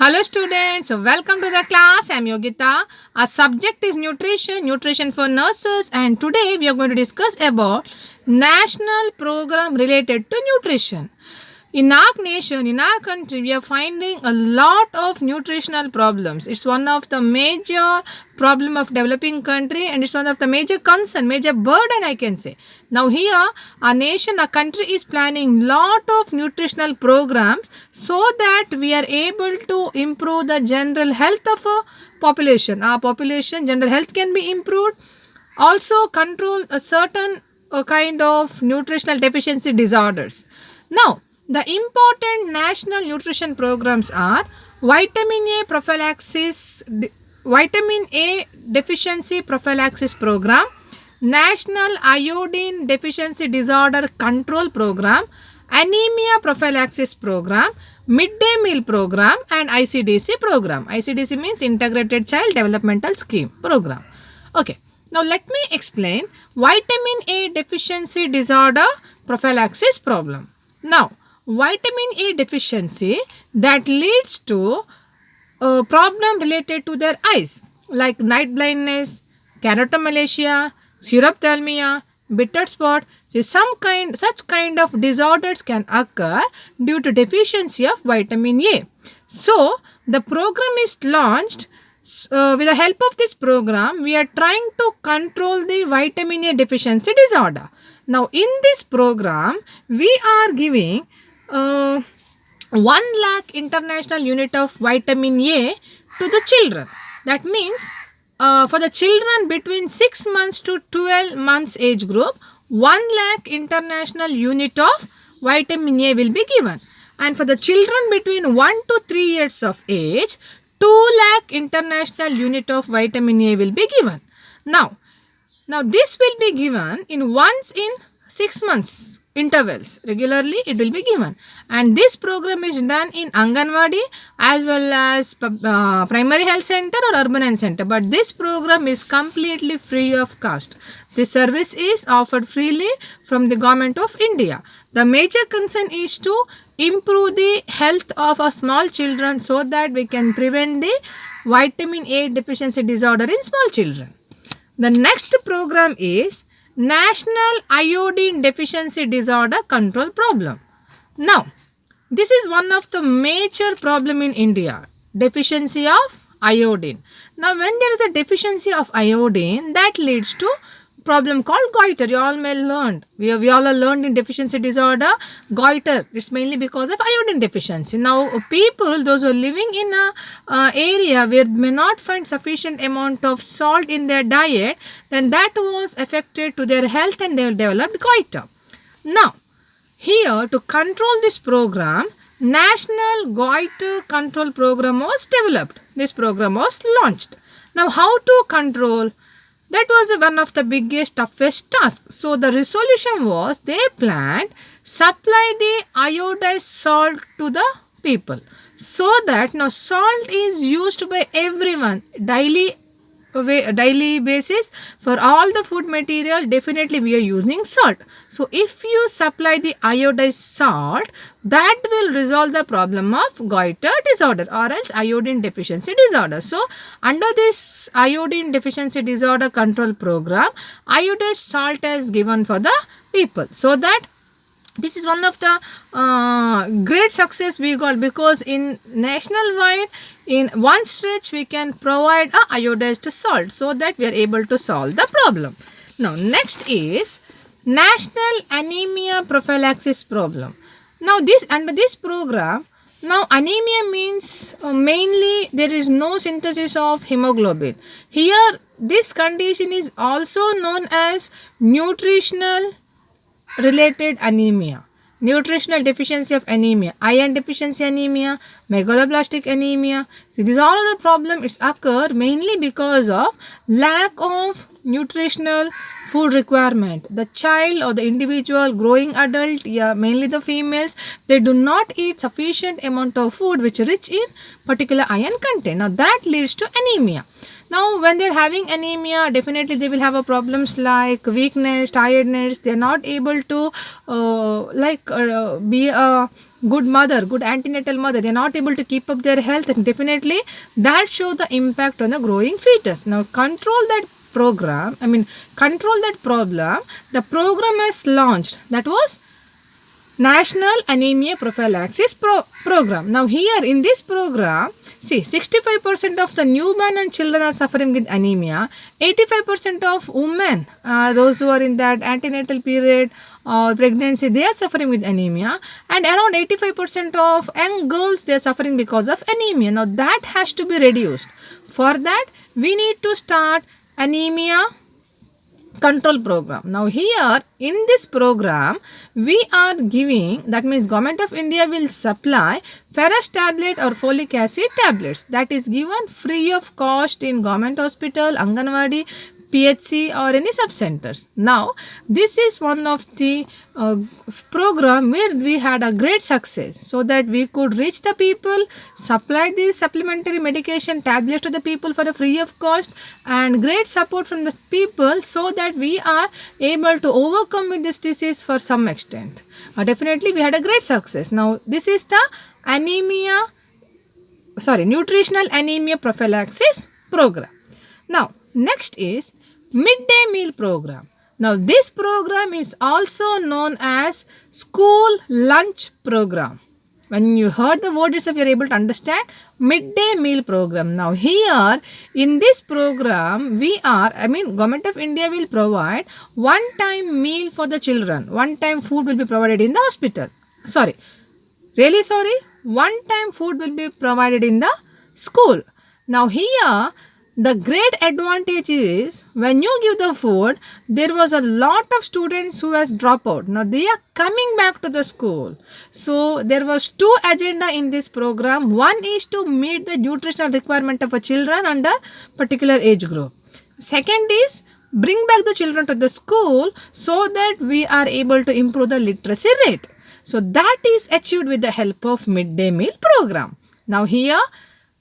Hello students, welcome to the class. I am Yogita. Our subject is nutrition for nurses, and today we are going to discuss about national program related to nutrition. In our nation, in our country, we are finding a lot of nutritional problems. It's one of the major problem of developing country, and it's one of the major concern, major burden I can say. Now here, our nation, our country is planning lot of nutritional programs so that we are able to improve the general health of a population. Our population general health can be improved. Also control a certain kind of nutritional deficiency disorders. Now, the important national nutrition programs are vitamin A prophylaxis, vitamin A deficiency prophylaxis program, National Iodine Deficiency Disorder Control Program, Anemia Prophylaxis Program, Midday Meal Program, and ICDC Program. ICDC means Integrated Child Developmental Scheme Program. Okay, now let me explain vitamin A deficiency disorder prophylaxis problem. Now, vitamin A deficiency that leads to a problem related to their eyes like night blindness, keratomalacia, xerophthalmia, bitter spot. See, such kind of disorders can occur due to deficiency of vitamin A. So, the program is launched. With the help of this program, we are trying to control the vitamin A deficiency disorder. Now, in this program, we are giving 1 lakh international unit of vitamin A to the children. That means for the children between 6 months to 12 months age group, 1 lakh international unit of vitamin A will be given. And for the children between 1 to 3 years of age, 2 lakh international unit of vitamin A will be given. Now this will be given in once in 6 months intervals. Regularly it will be given, and this program is done in Anganwadi as well as primary health center or urban health center, but this program is completely free of cost. This service is offered freely from the government of India. The major concern is to improve the health of our small children so that we can prevent the vitamin A deficiency disorder in small children. The next program is National Iodine Deficiency Disorder Control Program. Now, this is one of the major problem in India, deficiency of iodine. Now, when there is a deficiency of iodine, that leads to problem called goiter. You all may learned. We all are learned in deficiency disorder. Goiter, it's mainly because of iodine deficiency. Now, people, those who are living in a area where may not find sufficient amount of salt in their diet, then that was affected to their health and they developed goiter. Now, here to control this program, National Goiter Control Program was developed. This program was launched. Now, how to control? That was one of the biggest, toughest tasks. So, the resolution was they planned supply the iodized salt to the people. So that now salt is used by everyone daily basis. For all the food material, definitely we are using salt. So if you supply the iodized salt, that will resolve the problem of goiter disorder or else iodine deficiency disorder. So under this iodine deficiency disorder control program, iodized salt is given for the people, so that this is one of the great success we got, because in national wide, in one stretch we can provide a iodized salt so that we are able to solve the problem. Now next is National Anemia Prophylaxis Problem. Now this under this program, now anemia means mainly there is no synthesis of hemoglobin. Here this condition is also known as nutritional related anemia, nutritional deficiency of anemia, iron deficiency anemia, megaloblastic anemia. See, these are all the problem. It's occur mainly because of lack of nutritional food requirement. The child or the individual growing adult, mainly the females, they do not eat sufficient amount of food which rich in particular iron content. Now that leads to anemia. Now, when they're having anemia, definitely they will have a problems like weakness, tiredness. They're not able to be a good mother, good antenatal mother, they're not able to keep up their health, and definitely that show the impact on the growing fetus. Now control that problem. The program is launched, that was National Anemia Prophylaxis Program. Now here in this program, see, 65% of the newborn and children are suffering with anemia. 85% of women, those who are in that antenatal period or pregnancy, they are suffering with anemia. And around 85% of young girls, they are suffering because of anemia. Now that has to be reduced. For that, we need to start anemia control program. Now here in this program, we are giving, that means Government of India will supply ferrous tablet or folic acid tablets, that is given free of cost in government hospital, Anganwadi, PHC or any sub-centers. Now this is one of the program where we had a great success, so that we could reach the people, supply these supplementary medication tablets to the people for a free of cost, and great support from the people, so that we are able to overcome with this disease for some extent. Definitely we had a great success. Now this is the nutritional anemia prophylaxis program. Now next is midday meal program. Now this program is also known as school lunch program. When you heard the word itself, you are able to understand midday meal program. Now here in this program, Government of India will provide one-time meal for the children. One-time food will be provided in the hospital. One-time food will be provided in the school. Now here, the great advantage is, when you give the food, there was a lot of students who has dropped out. Now they are coming back to the school. So there was two agenda in this program. One is to meet the nutritional requirement of a children under particular age group. Second is bring back the children to the school, so that we are able to improve the literacy rate. So that is achieved with the help of midday meal program. Now here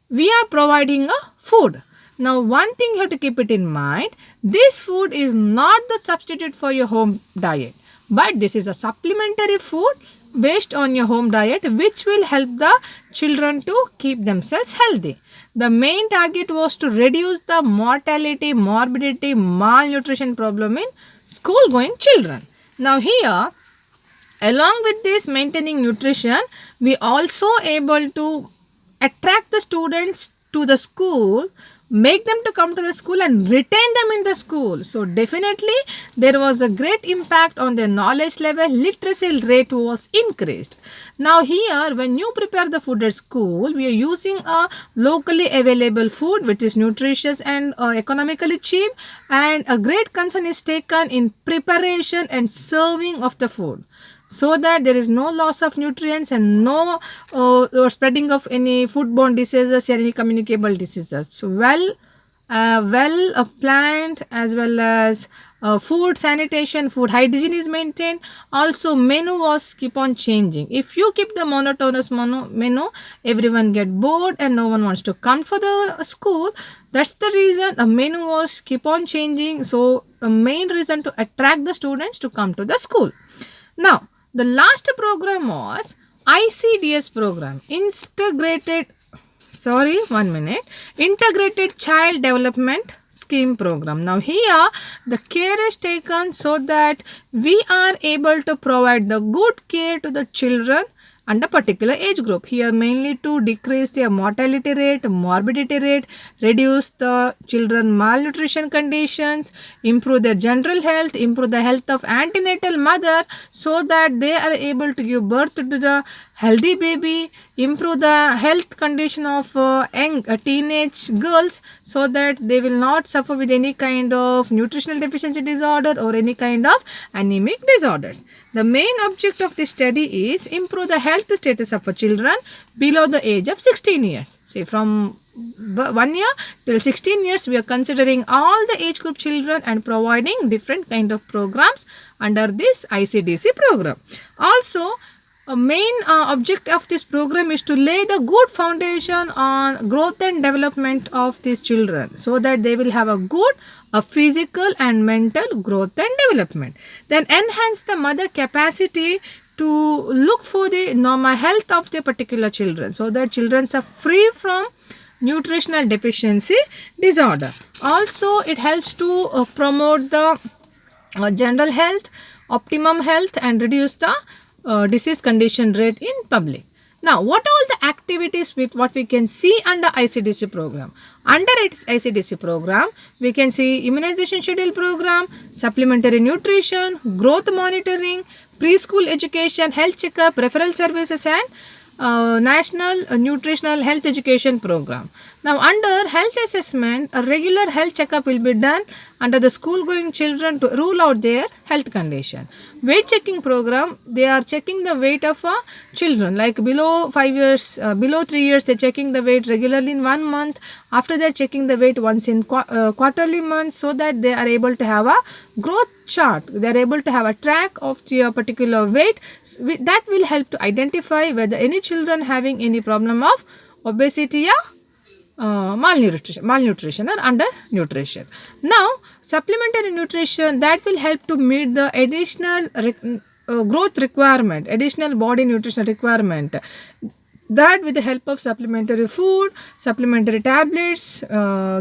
we are providing a food. Now one thing you have to keep it in mind, this food is not the substitute for your home diet, but this is a supplementary food based on your home diet, which will help the children to keep themselves healthy. The main target was to reduce the mortality, morbidity, malnutrition problem in school going children. Now here, along with this maintaining nutrition, we also able to attract the students to the school, make them to come to the school and retain them in the school. So definitely there was a great impact on their knowledge level, literacy rate was increased. Now here, when you prepare the food at school, we are using a locally available food which is nutritious and economically cheap, and a great concern is taken in preparation and serving of the food, so that there is no loss of nutrients and no spreading of any foodborne diseases or any communicable diseases. So planned, as well as food sanitation, food hygiene is maintained. Also menu was keep on changing. If you keep the monotonous menu, everyone get bored and no one wants to come for the school. That's the reason a menu was keep on changing. So a main reason to attract the students to come to the school. Now the last program was ICDS program, Integrated Child Development Scheme program. Now here the care is taken so that we are able to provide the good care to the children under particular age group. Here mainly to decrease their mortality rate, morbidity rate, reduce the children malnutrition conditions, improve their general health, improve the health of antenatal mother, so that they are able to give birth to the healthy baby, improve the health condition of young teenage girls, so that they will not suffer with any kind of nutritional deficiency disorder or any kind of anemic disorders. The main object of this study is improve the health status of children below the age of 16 years. Say from 1 year till 16 years, we are considering all the age group children and providing different kind of programs under this ICDC program. Also, a main object of this program is to lay the good foundation on growth and development of these children, so that they will have a good physical and mental growth and development. Then enhance the mother capacity to look for the normal health of the particular children, so that children are free from nutritional deficiency disorder. Also, it helps to promote the general health, optimum health, and reduce the disease condition rate in public. Now, what are all the activities with what we can see under ICDC program? Under its ICDC program, we can see immunization schedule program, supplementary nutrition, growth monitoring, preschool education, health checkup, referral services, and National Nutritional Health Education Program. Now, under health assessment, a regular health checkup will be done under the school going children to rule out their health condition. Weight checking program, they are checking the weight of children like below 5 years, below 3 years, they are checking the weight regularly in 1 month. After that, checking the weight once in quarterly months, so that they are able to have a growth chart. They are able to have a track of your particular weight. That will help to identify whether any children having any problem of obesity or malnutrition or undernutrition. Now, supplementary nutrition, that will help to meet the additional growth requirement, additional body nutrition requirement. That with the help of supplementary food, supplementary tablets,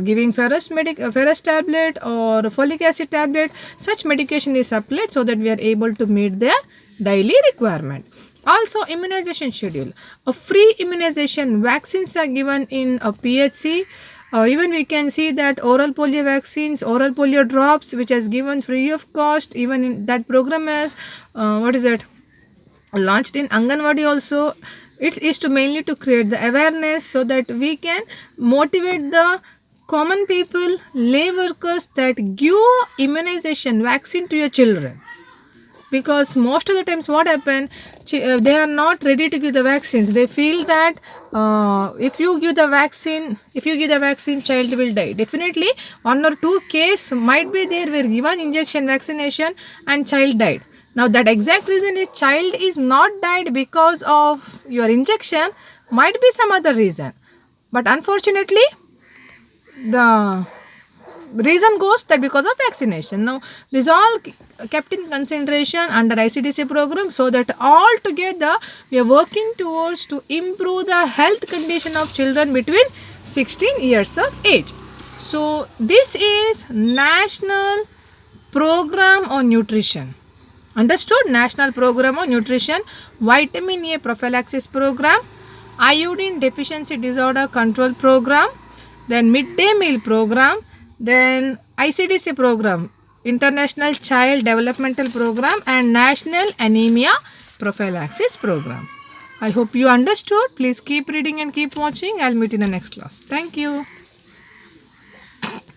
giving ferrous tablet or folic acid tablet, such medication is supplied so that we are able to meet their daily requirement. Also, immunization schedule. A free immunization vaccines are given in a PHC. Even we can see that oral polio vaccines, oral polio drops, which is given free of cost. Even in that program is launched in Anganwadi also. It is to mainly to create the awareness so that we can motivate the common people, lay workers, that give immunization vaccine to your children. Because most of the times what happen, they are not ready to give the vaccines. They feel that if you give the vaccine, child will die. Definitely 1 or 2 cases might be there where given injection vaccination and child died. Now, that exact reason is child is not died because of your injection, might be some other reason. But unfortunately, the reason goes that because of vaccination. Now, this all kept in consideration under ICDC program, so that all together we are working towards to improve the health condition of children between 16 years of age. So, this is National Program on Nutrition. Understood? National Program on Nutrition, Vitamin A Prophylaxis Program, Iodine Deficiency Disorder Control Program, then Midday Meal Program, then ICDC Program, International Child Developmental Program, and National Anemia Prophylaxis Program. I hope you understood. Please keep reading and keep watching. I'll meet in the next class. Thank you.